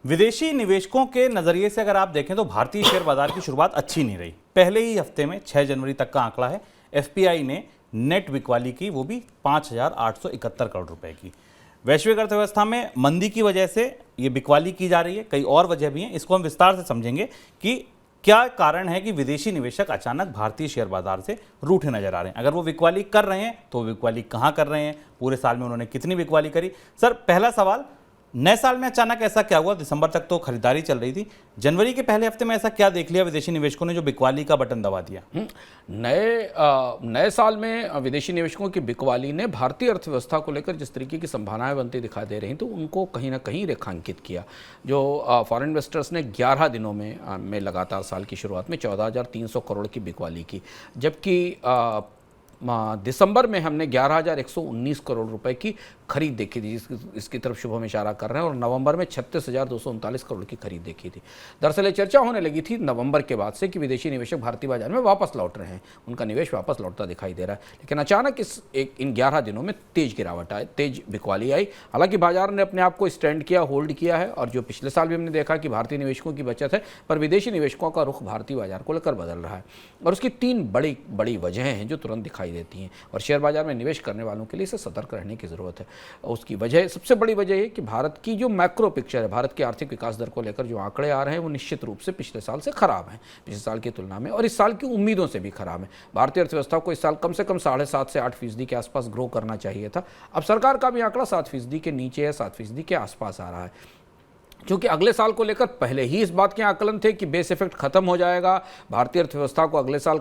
विदेशी निवेशकों के नजरिए से अगर आप देखें तो भारतीय शेयर बाजार की शुरुआत अच्छी नहीं रही। पहले ही हफ्ते में 6 जनवरी तक का आंकड़ा है, एफपीआई ने नेट बिकवाली की, वो भी 5,871 करोड़ रुपए की। वैश्विक अर्थव्यवस्था में मंदी की वजह से ये बिकवाली की जा रही है, कई और वजह भी हैं। इसको हम विस्तार से समझेंगे कि क्या कारण है कि विदेशी निवेशक अचानक भारतीय शेयर बाजार से रूठे नजर आ रहे हैं। अगर वो बिकवाली कर रहे हैं तो बिकवाली कहाँ कर रहे हैं, पूरे साल में उन्होंने कितनी बिकवाली करी। सर, पहला सवाल, नए साल में अचानक ऐसा क्या हुआ? दिसंबर तक तो खरीदारी चल रही थी, जनवरी के पहले हफ्ते में ऐसा क्या देख लिया विदेशी निवेशकों ने जो बिकवाली का बटन दबा दिया? नए साल में विदेशी निवेशकों की बिकवाली ने भारतीय अर्थव्यवस्था को लेकर जिस तरीके की संभावनाएं बनती दिखाई दे रही तो उनको कहीं ना कहीं रेखांकित किया। जो फॉरेन इन्वेस्टर्स ने 11 दिनों में लगातार साल की शुरुआत में 14,300 करोड़ की बिकवाली की, जबकि दिसंबर में हमने 11,119 करोड़ रुपए की खरीद देखी थी, इसकी तरफ शुभम इशारा कर रहे हैं, और नवंबर में 36,239 करोड़ की खरीद देखी थी। दरअसल ये चर्चा होने लगी थी नवंबर के बाद से कि विदेशी निवेशक भारतीय बाजार में वापस लौट रहे हैं, उनका निवेश वापस लौटता दिखाई दे रहा है। लेकिन अचानक इन 11 दिनों में तेज गिरावट आई, तेज बिकवाली आई। हालांकि बाजार ने अपने आप को स्टैंड किया, होल्ड किया है, और जो पिछले साल भी हमने देखा कि भारतीय निवेशकों की बचत है, पर विदेशी निवेशकों का रुख भारतीय बाजार को लेकर बदल रहा है। और उसकी 3 बड़ी वजहें हैं जो तुरंत दिखाई देती हैं, और शेयर बाजार में निवेश करने वालों के लिए इसे सतर्क रहने की ज़रूरत है। उसकी वजह, सबसे बड़ी वजह है कि भारत की जो मैक्रो पिक्चर है, भारत के आर्थिक विकास दर को लेकर जो आंकड़े आ रहे हैं वो निश्चित रूप से पिछले साल से खराब हैं, पिछले साल की तुलना में, और इस साल की उम्मीदों से भी खराब है। भारतीय अर्थव्यवस्था को इस साल कम से कम 7.5 से 8% के आसपास ग्रो करना चाहिए था। अब सरकार का भी आंकड़ा 7% के नीचे है, 7% के आसपास आ रहा है। क्योंकि अगले साल को लेकर पहले ही इस बात के आकलन थे कि बेस इफेक्ट खत्म हो जाएगा, भारतीय अर्थव्यवस्था को अगले साल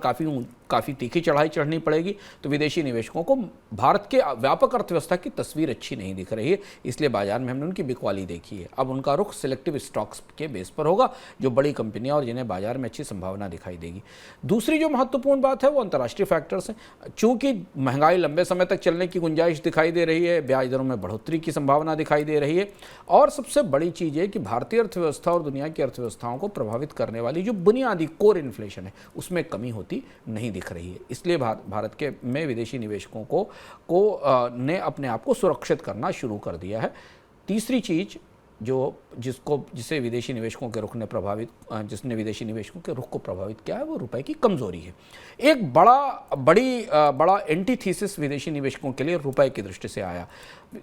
काफ़ी तीखी चढ़ाई चढ़नी पड़ेगी, तो विदेशी निवेशकों को भारत के व्यापक अर्थव्यवस्था की तस्वीर अच्छी नहीं दिख रही है, इसलिए बाजार में हमने उनकी बिकवाली देखी है। अब उनका रुख सिलेक्टिव स्टॉक्स के बेस पर होगा, जो बड़ी कंपनियां और जिन्हें बाजार में अच्छी संभावना दिखाई देगी। दूसरी जो महत्वपूर्ण बात है वो अंतर्राष्ट्रीय फैक्टर्स हैं। चूंकि महंगाई लंबे समय तक चलने की गुंजाइश दिखाई दे रही है, ब्याज दरों में बढ़ोतरी की संभावना दिखाई दे रही है, और सबसे बड़ी चीज़ है कि भारतीय अर्थव्यवस्था और दुनिया की अर्थव्यवस्थाओं को प्रभावित करने वाली जो बुनियादी कोर इन्फ्लेशन है उसमें कमी होती नहीं दिख रही है। इसलिए भारत के में विदेशी निवेशकों ने अपने आप को सुरक्षित करना शुरू कर दिया है। तीसरी चीज़ जिसने विदेशी निवेशकों के रुख को प्रभावित किया है वो रुपए की कमजोरी है। एक बड़ा एंटीथीसिस विदेशी निवेशकों के लिए रुपए की दृष्टि से आया।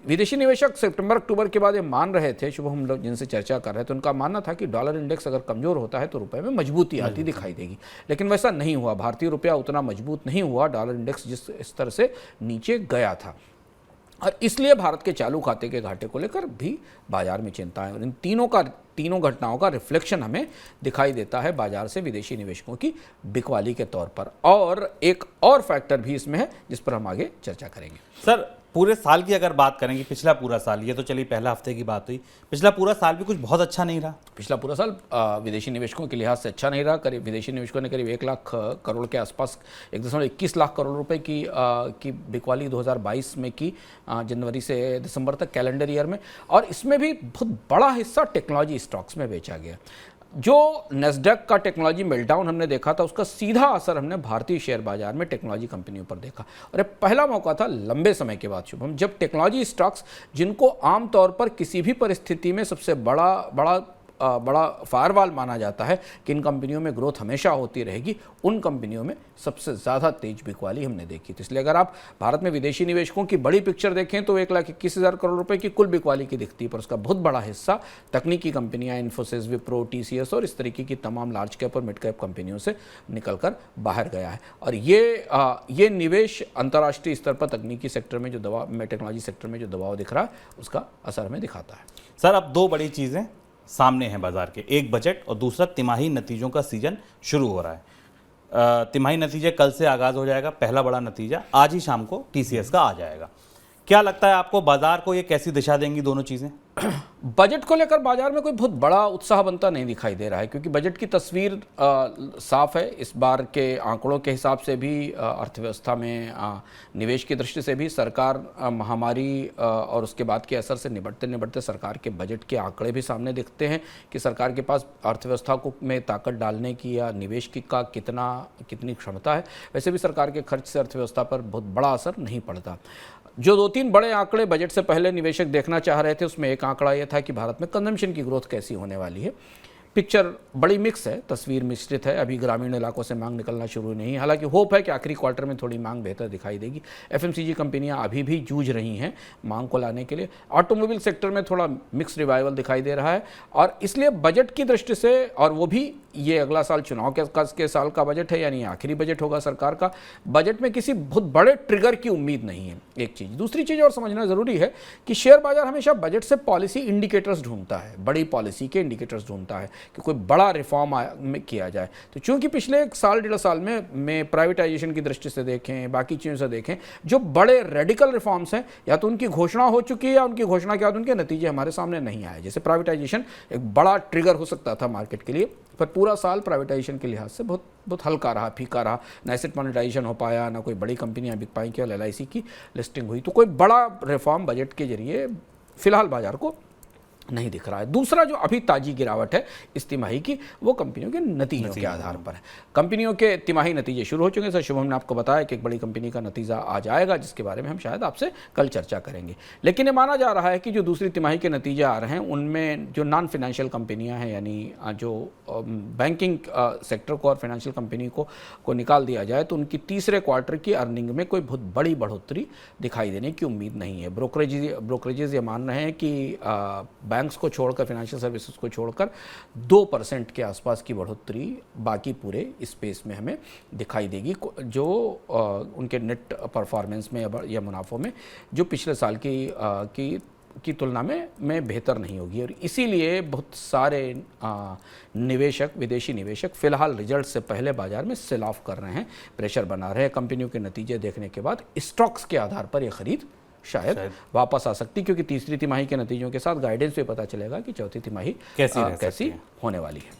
विदेशी निवेशक सितंबर अक्टूबर के बाद ये मान रहे थे, शुभ हम लोग जिनसे चर्चा कर रहे थे उनका मानना था कि डॉलर इंडेक्स अगर कमजोर होता है तो रुपए में मजबूती आती दिखाई देगी, लेकिन वैसा नहीं हुआ। भारतीय रुपया उतना मजबूत नहीं हुआ, डॉलर इंडेक्स जिस स्तर से नीचे गया था, और इसलिए भारत के चालू खाते के घाटे को लेकर भी बाजार में चिंता है। और इन तीनों घटनाओं का रिफ्लेक्शन हमें दिखाई देता है बाजार से विदेशी निवेशकों की बिकवाली के तौर पर। और एक और फैक्टर भी इसमें है जिस पर हम आगे चर्चा करेंगे। सर, पूरे साल की अगर बात करेंगे, पिछला पूरा साल, ये तो चलिए पहला हफ्ते की बात हुई, पिछला पूरा साल भी कुछ बहुत अच्छा नहीं रहा। पिछला पूरा साल विदेशी निवेशकों के लिहाज से अच्छा नहीं रहा। करीब विदेशी निवेशकों ने करीब 1 लाख करोड़ के आसपास 1.21 लाख करोड़ रुपए की बिकवाली 2022 में की, जनवरी से दिसंबर तक कैलेंडर ईयर में, और इसमें भी बहुत बड़ा हिस्सा टेक्नोलॉजी स्टॉक्स में बेचा गया। जो नेस्डैक का टेक्नोलॉजी मेल्टडाउन हमने देखा था उसका सीधा असर हमने भारतीय शेयर बाजार में टेक्नोलॉजी कंपनियों पर देखा, और ये पहला मौका था लंबे समय के बाद शुभम, जब टेक्नोलॉजी स्टॉक्स, जिनको आमतौर पर किसी भी परिस्थिति में सबसे बड़ा फायरवॉल माना जाता है कि इन कंपनियों में ग्रोथ हमेशा होती रहेगी, उन कंपनियों में सबसे ज़्यादा तेज बिकवाली हमने देखी थी। इसलिए अगर आप भारत में विदेशी निवेशकों की बड़ी पिक्चर देखें तो 1,21,000 करोड़ रुपए की कुल बिकवाली की दिखती है, पर उसका बहुत बड़ा हिस्सा तकनीकी कंपनियां, इन्फोसिस, विप्रो, TCS और इस तरीके की तमाम लार्ज कैप और मिड कैप कंपनियों से निकलकर बाहर गया है। और ये निवेश अंतर्राष्ट्रीय स्तर पर तकनीकी सेक्टर में टेक्नोलॉजी सेक्टर में जो दबाव दिख रहा है उसका असर हमें दिखाता है। सर, अब 2 बड़ी चीज़ें सामने हैं बाजार के, एक बजट और दूसरा तिमाही नतीजों का सीजन शुरू हो रहा है। तिमाही नतीजे कल से आगाज़ हो जाएगा, पहला बड़ा नतीजा आज ही शाम को TCS का आ जाएगा। क्या लगता है आपको, बाजार को ये कैसी दिशा देंगी दोनों चीज़ें? बजट को लेकर बाजार में कोई बहुत बड़ा उत्साह बनता नहीं दिखाई दे रहा है, क्योंकि बजट की तस्वीर साफ है। इस बार के आंकड़ों के हिसाब से भी, अर्थव्यवस्था में निवेश की दृष्टि से भी, सरकार महामारी और उसके बाद के असर से निपटते सरकार के बजट के आंकड़े भी सामने दिखते हैं कि सरकार के पास अर्थव्यवस्था में ताकत डालने की या निवेश की कितनी क्षमता है। वैसे भी सरकार के खर्च से अर्थव्यवस्था पर बहुत बड़ा असर नहीं पड़ता। जो 2-3 बड़े आंकड़े बजट से पहले निवेशक देखना चाह रहे थे, उसमें एक आंकड़ा यह था कि भारत में कंजम्पशन की ग्रोथ कैसी होने वाली है। पिक्चर बड़ी मिक्स है, तस्वीर मिश्रित है। अभी ग्रामीण इलाकों से मांग निकलना शुरू नहीं है, हालांकि होप है कि आखिरी क्वार्टर में थोड़ी मांग बेहतर दिखाई देगी। एफएमसीजी कंपनियां अभी भी जूझ रही हैं मांग को लाने के लिए। ऑटोमोबाइल सेक्टर में थोड़ा मिक्स रिवाइवल दिखाई दे रहा है, और इसलिए बजट की दृष्टि से, और वो भी ये अगला साल चुनाव के साल का बजट है, यानी आखिरी बजट होगा सरकार का, बजट में किसी बहुत बड़े ट्रिगर की उम्मीद नहीं है, एक चीज़। दूसरी चीज़ और समझना ज़रूरी है कि शेयर बाजार हमेशा बजट से पॉलिसी इंडिकेटर्स ढूंढता है, बड़ी पॉलिसी के इंडिकेटर्स ढूंढता है कि कोई बड़ा रिफॉर्म में किया जाए। तो चूंकि पिछले 1-1.5 साल में प्राइवेटाइजेशन की दृष्टि से देखें, बाकी चीज़ों से देखें, जो बड़े रेडिकल रिफॉर्म्स हैं, या तो उनकी घोषणा हो चुकी है या उनकी घोषणा के बाद उनके नतीजे हमारे सामने नहीं आए। जैसे प्राइवेटाइजेशन एक बड़ा ट्रिगर हो सकता था मार्केट के लिए, पर पूरा साल प्राइवेटाइजेशन के लिहाज से बहुत हल्का रहा, फीका रहा। ना एसेट मोनेटाइजेशन हो पाया, ना कोई बड़ी कंपनियां बिक पाई, केवल LIC की लिस्टिंग हुई। तो कोई बड़ा रिफॉर्म बजट के जरिए फिलहाल बाजार को नहीं दिख रहा है। दूसरा जो अभी ताजी गिरावट है इस तिमाही की, वो कंपनियों के नतीजों के आधार पर है। कंपनियों के तिमाही नतीजे शुरू हो चुके हैं। सर शुभम ने आपको बताया कि एक बड़ी कंपनी का नतीजा आज आएगा, जिसके बारे में हम शायद आपसे कल चर्चा करेंगे। लेकिन ये माना जा रहा है कि जो दूसरी तिमाही के नतीजे आ रहे हैं, उनमें जो नॉन फाइनेंशियल कंपनियां हैं, यानी जो बैंकिंग सेक्टर को और फाइनेंशियल कंपनी को निकाल दिया जाए, तो उनकी तीसरे क्वार्टर की अर्निंग में कोई बहुत बड़ी बढ़ोतरी दिखाई देने की उम्मीद नहीं है। ब्रोकरेजेस ये मान रहे हैं कि बैंक्स को छोड़कर, फाइनेंशियल सर्विसेज को छोड़कर 2% के आसपास की बढ़ोतरी बाकी पूरे स्पेस में हमें दिखाई देगी, जो उनके नेट परफॉर्मेंस में या मुनाफों में जो पिछले साल की तुलना में बेहतर नहीं होगी। और इसीलिए बहुत सारे निवेशक, विदेशी निवेशक फिलहाल रिजल्ट से पहले बाजार में सेल ऑफ कर रहे हैं, प्रेशर बना रहे हैं। कंपनियों के नतीजे देखने के बाद स्टॉक्स के आधार पर यह खरीद शायद वापस आ सकती, क्योंकि तीसरी तिमाही के नतीजों के साथ गाइडेंस पे पता चलेगा कि चौथी तिमाही कैसी होने वाली है।